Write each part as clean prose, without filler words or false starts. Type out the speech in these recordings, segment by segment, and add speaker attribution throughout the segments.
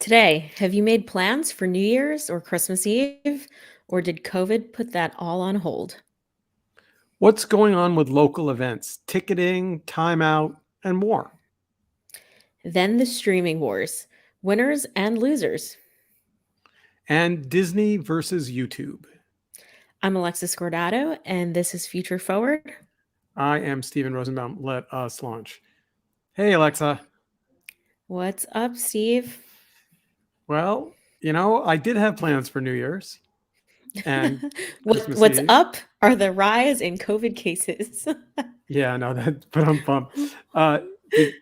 Speaker 1: Today, have you made plans for New Year's or Christmas Eve, or did COVID put that all on hold?
Speaker 2: What's going on with local events, ticketing, timeout, and more?
Speaker 1: Then the streaming wars, winners and losers.
Speaker 2: And Disney versus YouTube.
Speaker 1: I'm Alexis Cordato, and this is Future Forward.
Speaker 2: I am Steven Rosenbaum. Let us launch. Hey, Alexa.
Speaker 1: What's up, Steve?
Speaker 2: Well, I did have plans for New Year's and Christmas
Speaker 1: What's
Speaker 2: Eve.
Speaker 1: up are the rise in COVID cases.
Speaker 2: Yeah, no, but I'm pumped.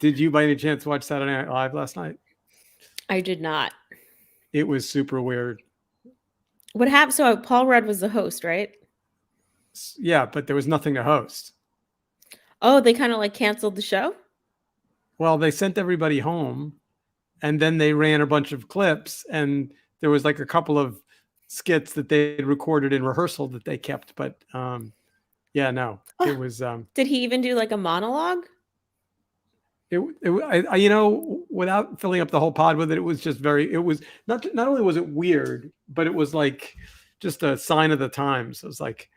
Speaker 2: Did you by any chance watch Saturday Night Live last night?
Speaker 1: I did not.
Speaker 2: It was super weird.
Speaker 1: What happened? So Paul Rudd was the host, right?
Speaker 2: Yeah, but there was nothing to host.
Speaker 1: Oh, they kind of like canceled the show?
Speaker 2: Well, they sent everybody home and then they ran a bunch of clips, and there was like a couple of skits that they had recorded in rehearsal that they kept. But yeah, no, it was.
Speaker 1: Did he even do like a monologue?
Speaker 2: Without filling up the whole pod with it, it was just very. It was not only was it weird, but it was like just a sign of the times. It was like.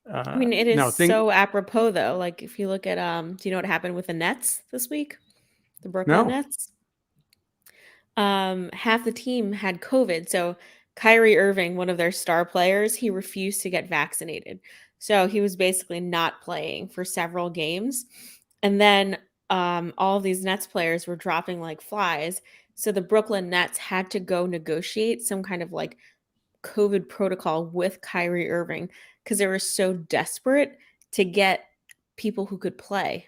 Speaker 1: I mean, it is so apropos though. Like if you look at do you know what happened with the Nets this week? The Brooklyn
Speaker 2: No.
Speaker 1: Nets? Half the team had COVID. So Kyrie Irving, one of their star players, he refused to get vaccinated. So he was basically not playing for several games. And then all of these Nets players were dropping like flies. So the Brooklyn Nets had to go negotiate some kind of like COVID protocol with Kyrie Irving because they were so desperate to get people who could play.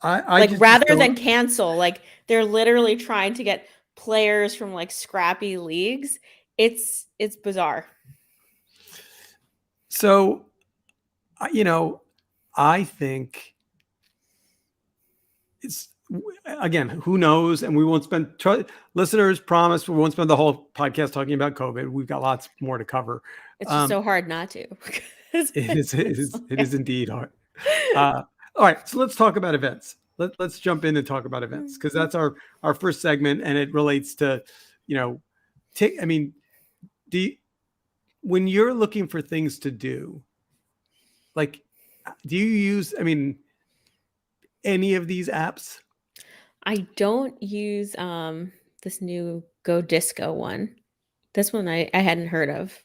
Speaker 1: Rather than cancel, like they're literally trying to get players from like scrappy leagues. It's bizarre.
Speaker 2: So, I think it's, again, who knows? And we won't spend, listeners promise we won't spend the whole podcast talking about COVID. We've got lots more to cover.
Speaker 1: It's just so hard not to.
Speaker 2: It is indeed hard. All right, so let's talk about events. Let's jump in and talk about events, because that's our first segment, and it relates to, when you're looking for things to do, like, do you use, any of these apps?
Speaker 1: I don't use this new Go Disco one. This one I hadn't heard of.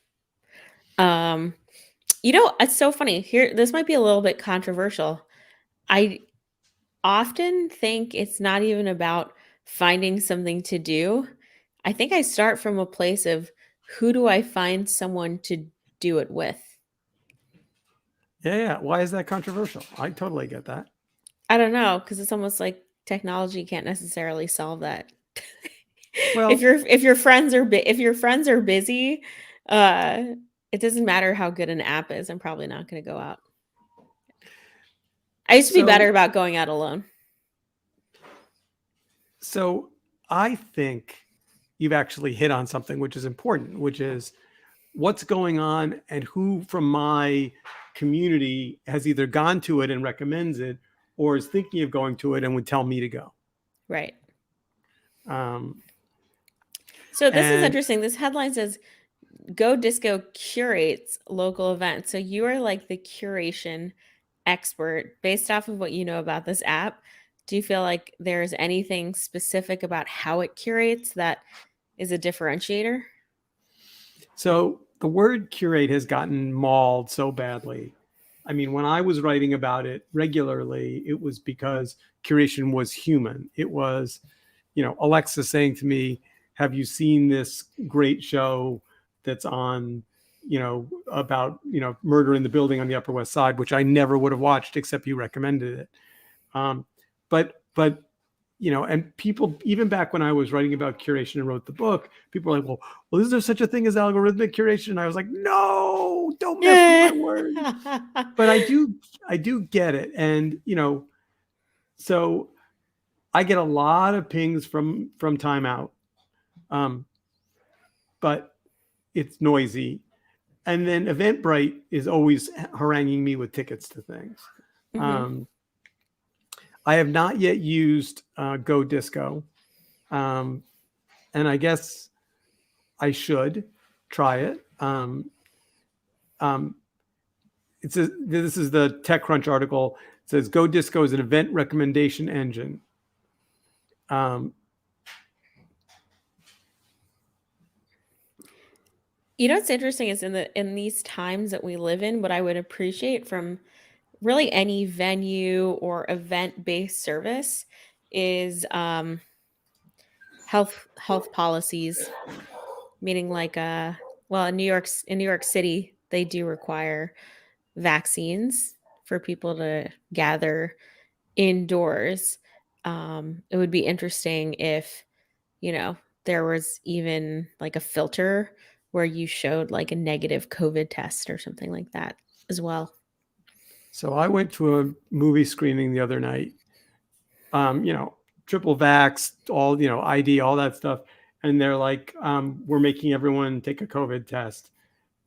Speaker 1: It's so funny. Here, this might be a little bit controversial. I often think it's not even about finding something to do. I think I start from a place of who do I find someone to do it with?
Speaker 2: Yeah. Why is that controversial? I totally get that.
Speaker 1: I don't know, because it's almost like technology can't necessarily solve that.
Speaker 2: Well,
Speaker 1: if your friends are busy, it doesn't matter how good an app is. I'm probably not going to go out. I used to be better about going out alone.
Speaker 2: So I think you've actually hit on something which is important, which is what's going on and who from my community has either gone to it and recommends it, or is thinking of going to it and would tell me to go.
Speaker 1: Right. So this is interesting. This headline says Go Disco curates local events. So you are like the curation expert based off of what you know about this app. Do you feel like there's anything specific about how it curates that is a differentiator?
Speaker 2: So the word curate has gotten mauled so badly. I mean, when I was writing about it regularly, it was because curation was human. It was, Alexa saying to me, have you seen this great show that's on, about, murder in the building on the Upper West Side, which I never would have watched except you recommended it. But and people, even back when I was writing about curation and wrote the book, people were like, well, is there such a thing as algorithmic curation? And I was like, no, don't mess with my words. But I do get it. And, so I get a lot of pings from Time Out. But it's noisy. And then Eventbrite is always haranguing me with tickets to things. Mm-hmm. I have not yet used Go Disco. and I guess I should try it. This is the TechCrunch article. It says Go Disco is an event recommendation engine.
Speaker 1: You know what's interesting is in these times that we live in, what I would appreciate from really any venue or event-based service is health policies, meaning like well, in New York City, they do require vaccines for people to gather indoors. It would be interesting if, you know, there was even like a filter where you showed like a negative COVID test or something like that as well.
Speaker 2: So I went to a movie screening the other night. Triple vax, all ID, all that stuff, and they're like, we're making everyone take a COVID test,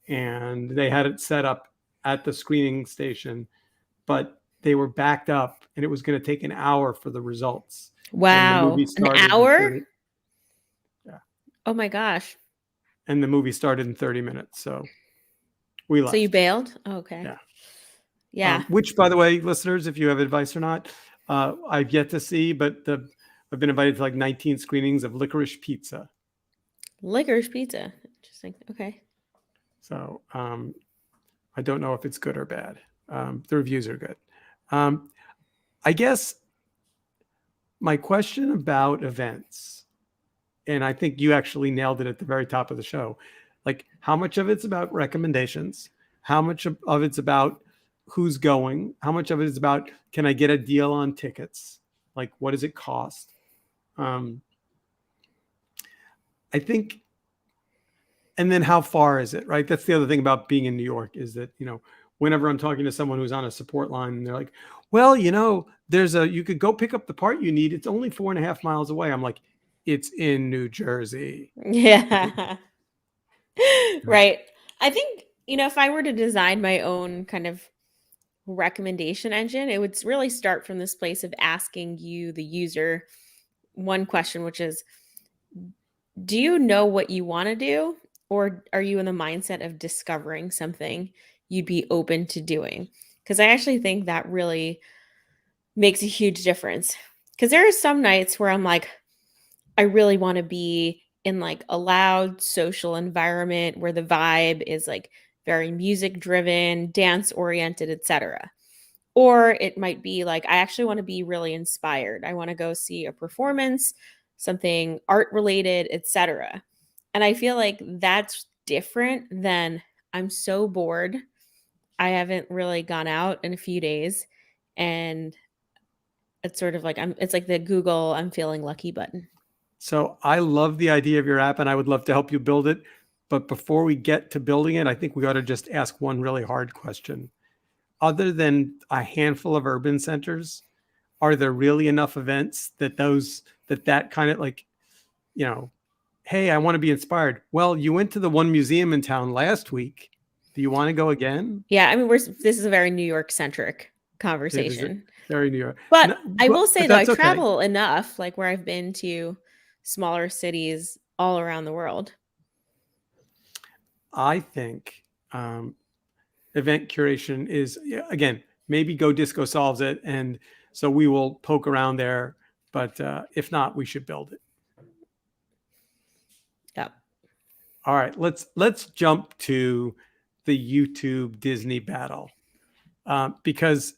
Speaker 2: and they had it set up at the screening station, but they were backed up, and it was going to take an hour for the results.
Speaker 1: Wow, an hour?
Speaker 2: Yeah.
Speaker 1: Oh my gosh.
Speaker 2: And the movie started in 30 minutes, so we left.
Speaker 1: So you bailed? Oh, okay.
Speaker 2: Yeah.
Speaker 1: Yeah.
Speaker 2: Which, by the way, listeners, if you have advice or not, I've yet to see, but I've been invited to like 19 screenings of Licorice Pizza.
Speaker 1: Licorice Pizza. Interesting. Okay.
Speaker 2: So I don't know if it's good or bad. The reviews are good. I guess my question about events, and I think you actually nailed it at the very top of the show, like how much of it's about recommendations, how much of it's about who's going, how much of it is about, can I get a deal on tickets? Like, what does it cost? I think, and then how far is it, right? That's the other thing about being in New York is that, whenever I'm talking to someone who's on a support line and they're like, well, you could go pick up the part you need. It's only 4.5 miles away. I'm like, it's in New Jersey.
Speaker 1: Yeah. Right. I think, if I were to design my own kind of recommendation engine, it would really start from this place of asking you, the user, one question, which is, do you know what you want to do? Or are you in the mindset of discovering something you'd be open to doing? Because I actually think that really makes a huge difference. Because there are some nights where I'm like, I really want to be in like a loud social environment where the vibe is like very music driven, dance oriented, etc. Or it might be like, I actually want to be really inspired. I want to go see a performance, something art related, etc. And I feel like that's different than, I'm so bored. I haven't really gone out in a few days. And it's sort of like, it's like the Google I'm feeling lucky button.
Speaker 2: So I love the idea of your app and I would love to help you build it. But before we get to building it, I think we ought to just ask one really hard question. Other than a handful of urban centers, are there really enough events that kind of like, hey, I want to be inspired. Well, you went to the one museum in town last week. Do you want to go again?
Speaker 1: Yeah, I mean, this is a very New York centric conversation.
Speaker 2: Very New York.
Speaker 1: But I will say though, I
Speaker 2: okay.
Speaker 1: travel enough, like where I've been to smaller cities all around the world.
Speaker 2: I think event curation is, again, maybe Go Disco solves it. And so we will poke around there. But if not, we should build it.
Speaker 1: Yep.
Speaker 2: All right, let's jump to the YouTube Disney battle because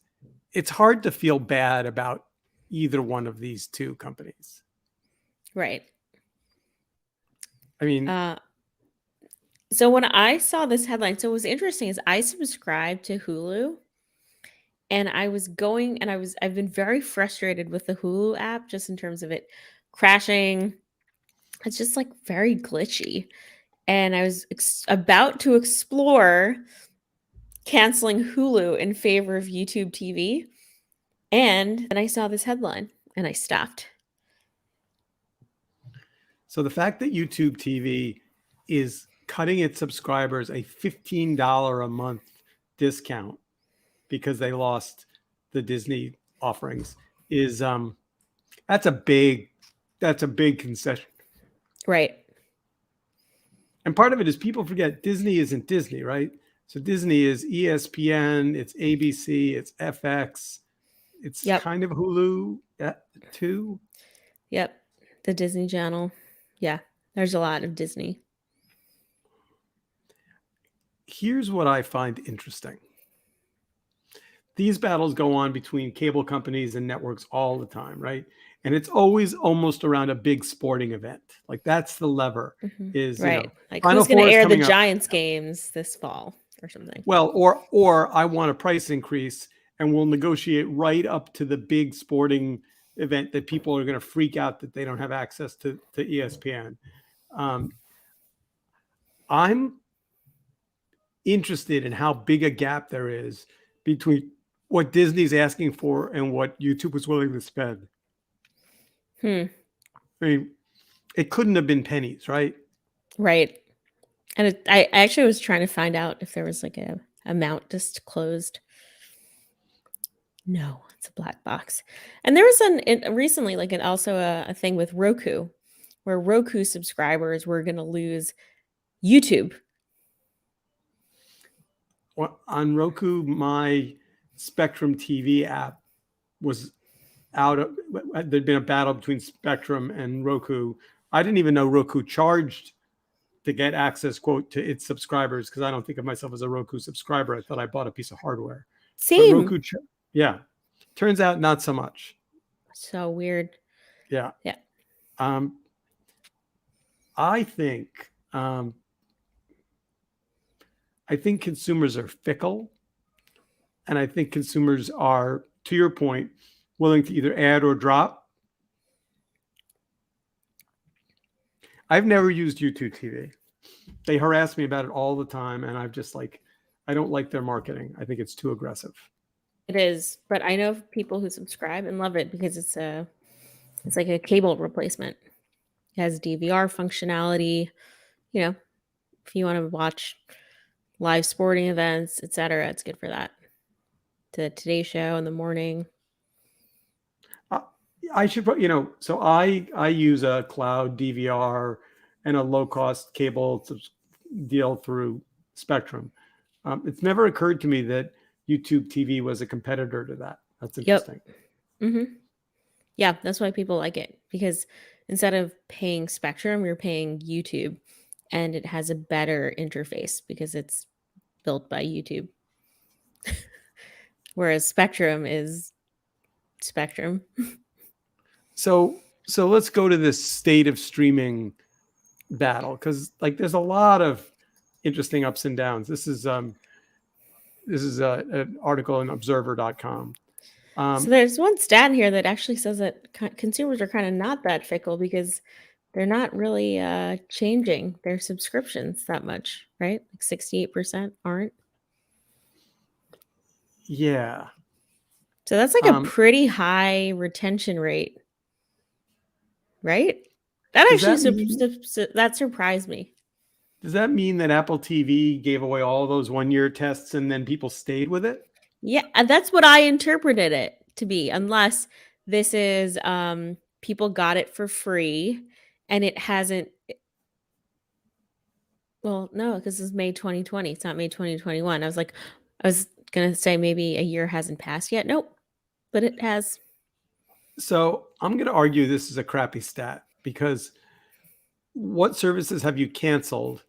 Speaker 2: it's hard to feel bad about either one of these two companies.
Speaker 1: Right.
Speaker 2: I mean,
Speaker 1: so when I saw this headline, so what was interesting is I subscribed to Hulu, and I've been very frustrated with the Hulu app just in terms of it crashing. It's just like very glitchy. And I was about to explore canceling Hulu in favor of YouTube TV. And then I saw this headline and I stopped.
Speaker 2: So the fact that YouTube TV is cutting its subscribers a $15 a month discount because they lost the Disney offerings is that's a big that's a big concession.
Speaker 1: Right.
Speaker 2: And part of it is people forget Disney isn't Disney, right? So Disney is ESPN, it's ABC, it's FX, it's
Speaker 1: Yep.
Speaker 2: kind of Hulu too.
Speaker 1: Yep. The Disney Channel. Yeah. There's a lot of Disney.
Speaker 2: Here's what I find interesting. These battles go on between cable companies and networks all the time, right? And it's always almost around a big sporting event. Like that's the lever is,
Speaker 1: Right. Like
Speaker 2: Final
Speaker 1: who's going to
Speaker 2: Four is
Speaker 1: air the
Speaker 2: coming up.
Speaker 1: Giants games this fall or something?
Speaker 2: Well, or I want a price increase and we'll negotiate right up to the big sporting event that people are going to freak out that they don't have access to ESPN. I'm interested in how big a gap there is between what Disney's asking for and what YouTube was willing to spend. I mean, it couldn't have been pennies, right?
Speaker 1: Right. And I actually was trying to find out if there was like a amount disclosed. No, it's a black box. And there was recently like also a thing with Roku where Roku subscribers were going to lose YouTube.
Speaker 2: Well, on Roku, my Spectrum TV app was out of, there'd been a battle between Spectrum and Roku. I didn't even know Roku charged to get access, quote, to its subscribers, because I don't think of myself as a Roku subscriber. I thought I bought a piece of hardware.
Speaker 1: Same.
Speaker 2: But Roku, yeah. Turns out not so much.
Speaker 1: So weird.
Speaker 2: Yeah.
Speaker 1: Yeah.
Speaker 2: I think consumers are fickle, and I think consumers are, to your point, willing to either add or drop. I've never used YouTube TV. They harass me about it all the time, and I've just I don't like their marketing. I think it's too aggressive.
Speaker 1: It is, but I know people who subscribe and love it because it's like a cable replacement. It has DVR functionality, if you want to watch live sporting events, etc. It's good for that. The Today Show in the morning.
Speaker 2: I should, so I use a cloud DVR and a low cost cable deal through Spectrum. It's never occurred to me that YouTube TV was a competitor to that. That's interesting.
Speaker 1: Yep. Yeah, that's why people like it, because instead of paying Spectrum, you're paying YouTube, and it has a better interface because it's built by YouTube. Whereas Spectrum is Spectrum.
Speaker 2: So let's go to this state of streaming battle, because there's a lot of interesting ups and downs. This is an article in observer.com.
Speaker 1: So there's one stat here that actually says that consumers are kind of not that fickle because they're not really changing their subscriptions that much, right? Like 68% aren't.
Speaker 2: Yeah.
Speaker 1: So that's like a pretty high retention rate, right? That actually that surprised me.
Speaker 2: Does that mean that Apple TV gave away all those 1-year tests and then people stayed with it?
Speaker 1: Yeah, that's what I interpreted it to be, unless this is people got it for free and it hasn't. Well, no, because it's May 2020. It's not May 2021. I was going to say maybe a year hasn't passed yet. Nope, but it has.
Speaker 2: So I'm going to argue this is a crappy stat, because what services have you canceled?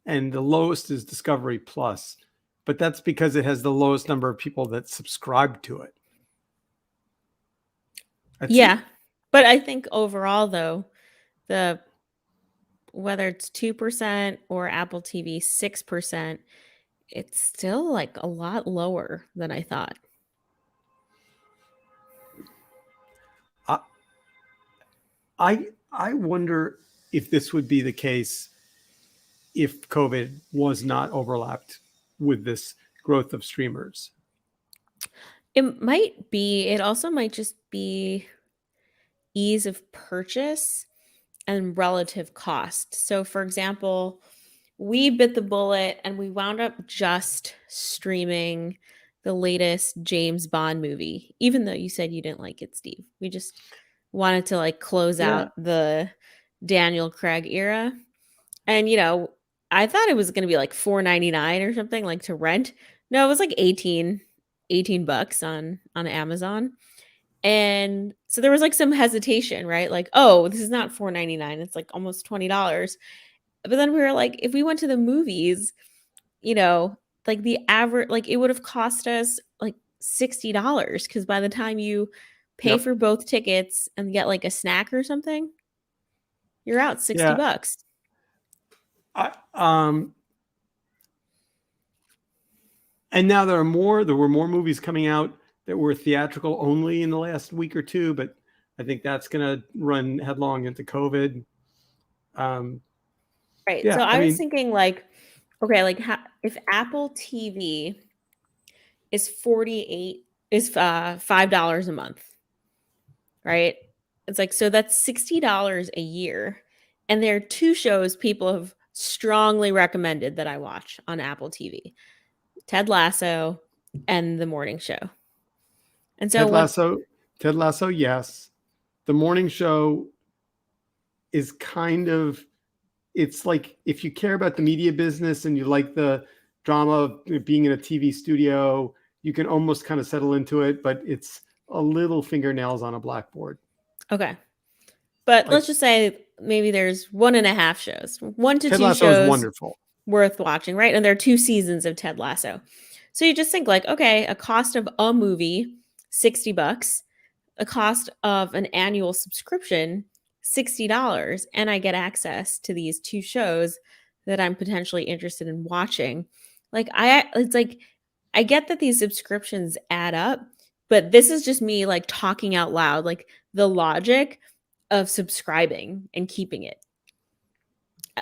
Speaker 2: And the lowest is Discovery Plus, but that's because it has the lowest number of people that subscribe to it.
Speaker 1: Yeah, but I think overall, though, whether it's 2% or Apple TV 6%, it's still like a lot lower than I thought.
Speaker 2: I wonder if this would be the case if COVID was not overlapped with this growth of streamers.
Speaker 1: It might be. It also might just be ease of purchase and relative cost. So, for example, we bit the bullet and we wound up just streaming the latest James Bond movie, even though you said you didn't like it, Steve. wanted to like close
Speaker 2: Yeah.
Speaker 1: out the Daniel Craig era. And I thought it was going to be like 4.99 or something like to rent. No, it was like 18 bucks on Amazon. And so there was like some hesitation, right? Like, oh, this is not 4.99. It's like almost $20. But then we were like, if we went to the movies, you know, like the average, like it would have cost us like $60 because by the time you pay
Speaker 2: Yep.
Speaker 1: for both tickets and get like a snack or something, you're out 60
Speaker 2: Yeah.
Speaker 1: bucks.
Speaker 2: Um, and now there were more movies coming out that were theatrical only in the last week or two, but I think that's going to run headlong into COVID.
Speaker 1: Right. So
Speaker 2: Yeah, I
Speaker 1: I was
Speaker 2: mean,
Speaker 1: thinking like, okay, like if Apple TV is 48 is $5 a month, right? It's like so that's $60 a year. And there are two shows people have strongly recommended that I watch on Apple TV. Ted Lasso and The Morning Show. And so
Speaker 2: Ted
Speaker 1: when
Speaker 2: Lasso, Ted Lasso, yes. The morning show is kind of, it's like if you care about the media business and you like the drama of being in a TV studio, you can almost kind of settle into it, but it's a little fingernails on a blackboard.
Speaker 1: okay. But
Speaker 2: Like
Speaker 1: let's just say maybe there's 1.5 shows, 1 to
Speaker 2: Ted
Speaker 1: 2
Speaker 2: Lasso is
Speaker 1: shows
Speaker 2: wonderful.
Speaker 1: worth watching, right? And there are 2 seasons of Ted Lasso. So you just think like, okay, a cost of a movie, 60 bucks, a cost of an annual subscription, $60, and I get access to these 2 shows that I'm potentially interested in watching. Like it's like I get that these subscriptions add up, but this is just me like talking out loud, like the logic of subscribing and keeping it.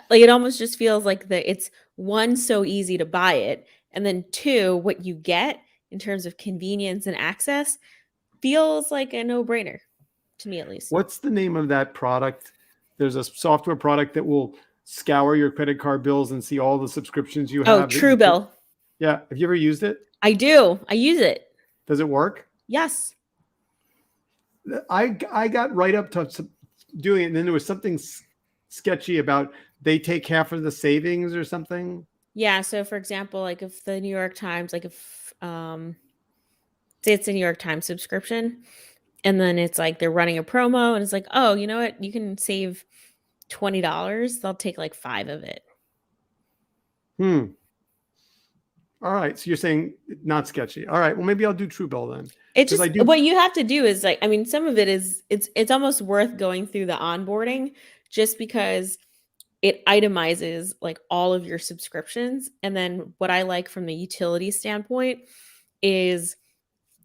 Speaker 1: Like it almost just feels like it's one so easy to buy it, and then two, what you get in terms of convenience and access feels like a no-brainer to me at least.
Speaker 2: What's the name of that product? There's a software product that will scour your credit card bills and see all the subscriptions you
Speaker 1: Oh,
Speaker 2: have that you can.
Speaker 1: Truebill.
Speaker 2: Yeah. Have you ever used it?
Speaker 1: I do. I use it.
Speaker 2: Does it work?
Speaker 1: Yes.
Speaker 2: I got right up to doing it, and then there was something sketchy about they take half of the savings or something.
Speaker 1: Yeah. So for example, like if the New York Times, like if say it's a New York Times subscription, and then it's like they're running a promo and it's like, oh, you know what? You can save $20. They'll take like 5 of it.
Speaker 2: All right. So you're saying not sketchy. All right. Well, maybe I'll do Truebill then.
Speaker 1: It's just
Speaker 2: I do.
Speaker 1: what you have to do is like, I mean, some of it is it's almost worth going through the onboarding just because it itemizes like all of your subscriptions. And then what I like from the utility standpoint is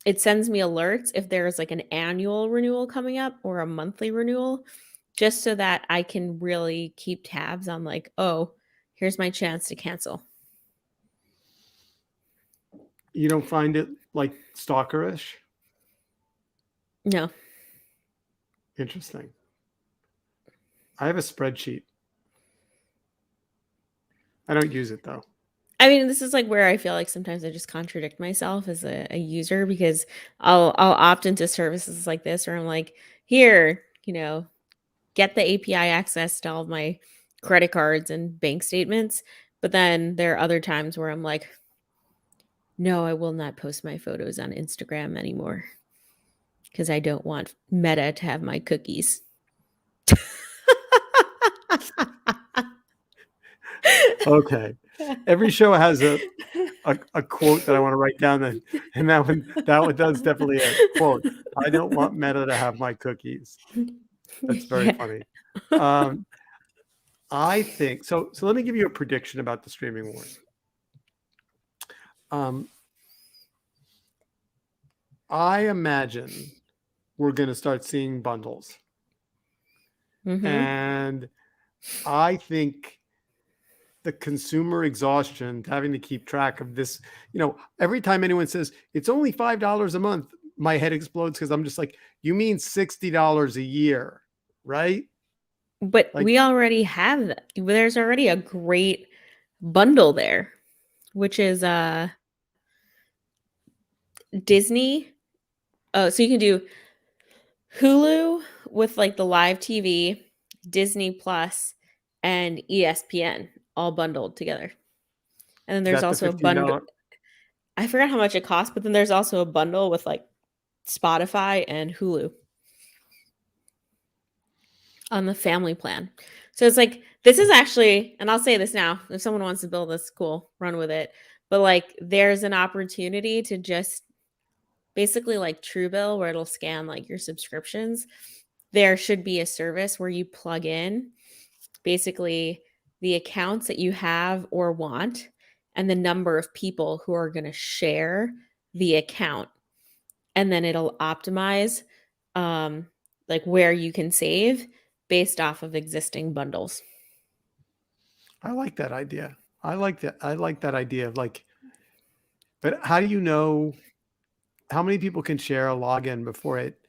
Speaker 1: it sends me alerts if there's like an annual renewal coming up or a monthly renewal, just so that I can really keep tabs on like, oh, here's my chance to cancel.
Speaker 2: You don't find it like stalkerish?
Speaker 1: No.
Speaker 2: Interesting. I have a spreadsheet. I don't use it though.
Speaker 1: I mean, this is like where I feel like sometimes I just contradict myself as a user because I'll opt into services like this where I'm like, here, get the API access to all of my credit cards and bank statements. But then there are other times where I'm like, no, I will not post my photos on Instagram anymore because I don't want Meta to have my cookies.
Speaker 2: Okay. Every show has a quote that I want to write down, and that one does definitely a quote. I don't want Meta to have my cookies. That's very funny. I think so. So let me give you a prediction about the streaming wars. I imagine we're going to start seeing bundles, and I think the consumer exhaustion, having to keep track of this, every time anyone says it's only $5 a month, my head explodes because I'm just like, you mean $60 a year, right?
Speaker 1: But
Speaker 2: Like,
Speaker 1: we already have that. There's already a great bundle there, which is Disney. Oh, so you can do Hulu with like the live TV, Disney Plus, and ESPN all bundled together. And then
Speaker 2: Is
Speaker 1: there's
Speaker 2: that the
Speaker 1: also a bundle.
Speaker 2: $15?
Speaker 1: I forgot how much it costs, but then there's also a bundle with like Spotify and Hulu on the family plan. So it's like this is actually, and I'll say this now, if someone wants to build this, cool, run with it. But like there's an opportunity to just basically like Truebill where it'll scan like your subscriptions. There should be a service where you plug in basically the accounts that you have or want and the number of people who are going to share the account, and then it'll optimize like where you can save based off of existing bundles.
Speaker 2: I like that idea. I like that. I like that idea of like, but how do you know how many people can share a login before it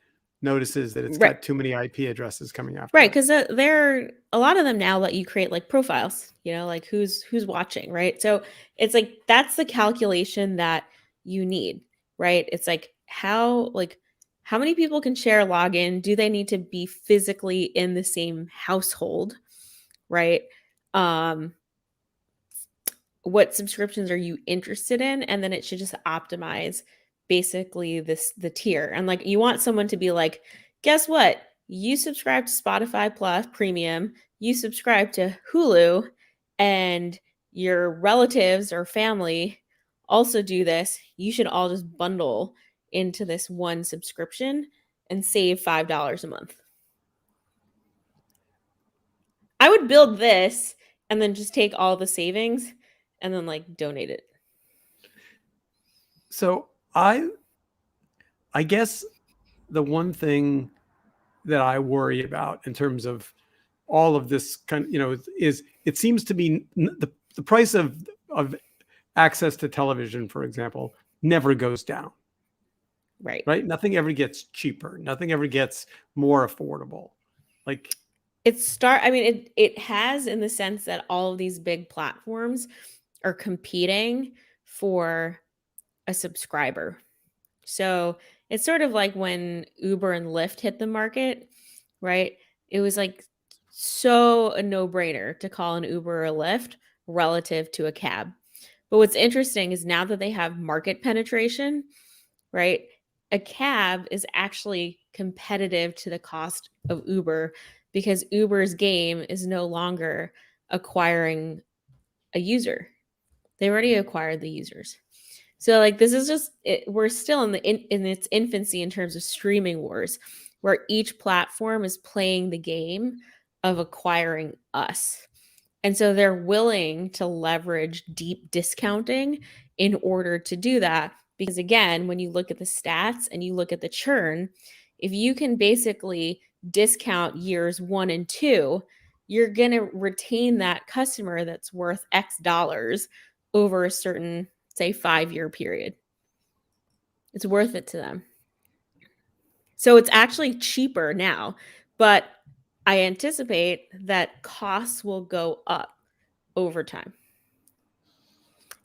Speaker 2: notices that it's
Speaker 1: Right.
Speaker 2: got too many IP addresses coming after
Speaker 1: Right,
Speaker 2: it?
Speaker 1: because there a lot of them now let you create like profiles, like who's watching, right? So it's like that's the calculation that you need, right? It's like how many people can share a login? Do they need to be physically in the same household, right? Um, what subscriptions are you interested in? And then it should just optimize basically the tier. And like you want someone to be like, guess what? You subscribe to Spotify Plus Premium, you subscribe to Hulu, and your relatives or family also do this. You should all just bundle into this one subscription and save $5 a month. I would build this and then just take all the savings and then like donate it.
Speaker 2: So I guess the one thing that I worry about in terms of all of this kind of, is it seems to be the price of access to television, for example, never goes down. Right? Nothing ever gets cheaper. Nothing ever gets more affordable. Like
Speaker 1: it has, in the sense that all of these big platforms are competing for a subscriber. So it's sort of like when Uber and Lyft hit the market, right? It was like so a no-brainer to call an Uber or a Lyft relative to a cab. But what's interesting is now that they have market penetration, right? A cab is actually competitive to the cost of Uber because Uber's game is no longer acquiring a user. They already acquired the users. So like this is just we're still in its infancy in terms of streaming wars, where each platform is playing the game of acquiring us. And so they're willing to leverage deep discounting in order to do that. Because again, when you look at the stats and you look at the churn, if you can basically discount years 1 and 2, you're going to retain that customer that's worth X dollars over a certain, say, 5-year period. It's worth it to them. So it's actually cheaper now, but I anticipate that costs will go up over time.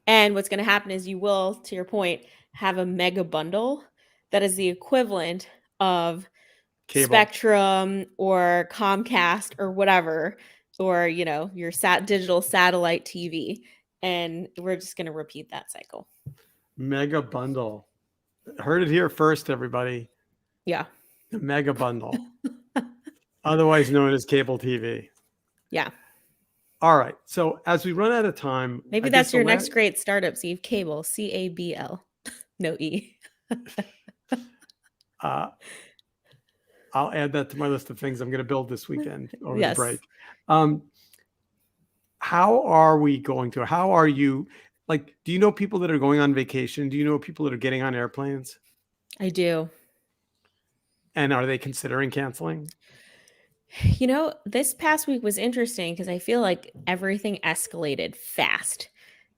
Speaker 1: And what's going to happen is you will, to your point, have a mega bundle that is the equivalent of
Speaker 2: cable.
Speaker 1: Spectrum or Comcast or whatever, or your digital satellite TV. And we're just going to repeat that cycle.
Speaker 2: Mega bundle. Heard it here first, everybody.
Speaker 1: Yeah.
Speaker 2: The mega bundle. Otherwise known as cable TV.
Speaker 1: Yeah.
Speaker 2: All right. So as we run out of time,
Speaker 1: maybe that's your next great startup, Steve. Cable, CABL, no E.
Speaker 2: I'll add that to my list of things I'm going to build this weekend over
Speaker 1: Yes.
Speaker 2: the break. How are you, like, do you know people that are going on vacation? Do you know people that are getting on airplanes?
Speaker 1: I do.
Speaker 2: And are they considering canceling?
Speaker 1: This past week was interesting because I feel like everything escalated fast.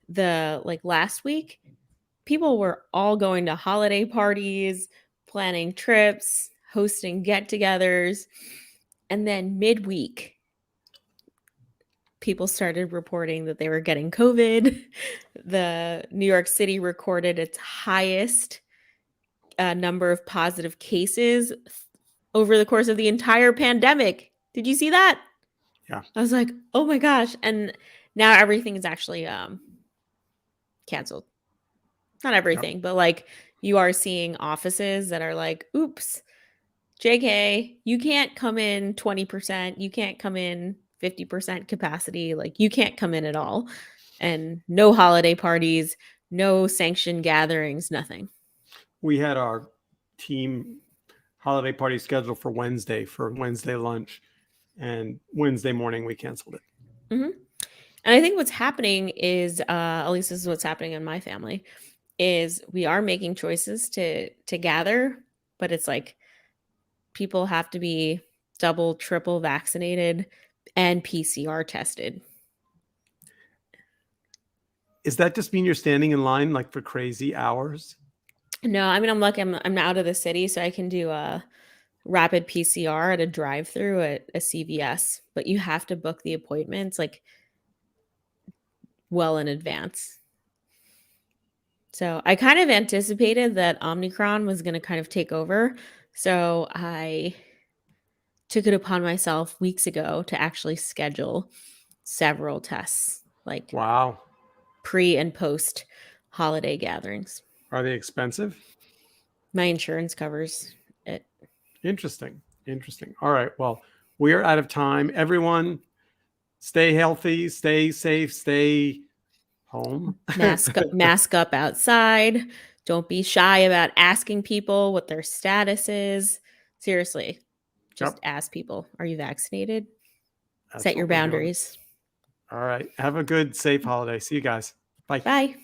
Speaker 1: Last week, people were all going to holiday parties, planning trips, hosting get-togethers, and then midweek, people started reporting that they were getting COVID. The New York City recorded its highest number of positive cases over the course of the entire pandemic. Did you see that?
Speaker 2: Yeah.
Speaker 1: I was like, oh my gosh. And now everything is actually canceled. Not everything, but like you are seeing offices that are like, oops, JK, you can't come in 20%, you can't come in 50% capacity, like you can't come in at all. And no holiday parties, no sanctioned gatherings, nothing.
Speaker 2: We had our team holiday party scheduled for Wednesday lunch, and Wednesday morning we canceled it.
Speaker 1: Mm-hmm. And I think what's happening is, at least this is what's happening in my family, is we are making choices to gather, but it's like people have to be double, triple vaccinated and PCR tested.
Speaker 2: Does that just mean you're standing in line like for crazy hours?
Speaker 1: No, I mean I'm lucky. I'm out of the city, so I can do a rapid PCR at a drive-through at a CVS. But you have to book the appointments like well in advance. So I kind of anticipated that Omicron was going to kind of take over. So I took it upon myself weeks ago to actually schedule several tests, like
Speaker 2: Wow.
Speaker 1: pre and post holiday gatherings.
Speaker 2: Are they expensive?
Speaker 1: My insurance covers it.
Speaker 2: Interesting. All right. Well, we are out of time. Everyone, stay healthy, stay safe, stay home.
Speaker 1: Mask up outside. Don't be shy about asking people what their status is. Seriously, just ask people, are you vaccinated?
Speaker 2: That's
Speaker 1: Set your
Speaker 2: what we're doing.
Speaker 1: boundaries.
Speaker 2: All right. Have a good, safe holiday. See you guys. Bye.
Speaker 1: Bye.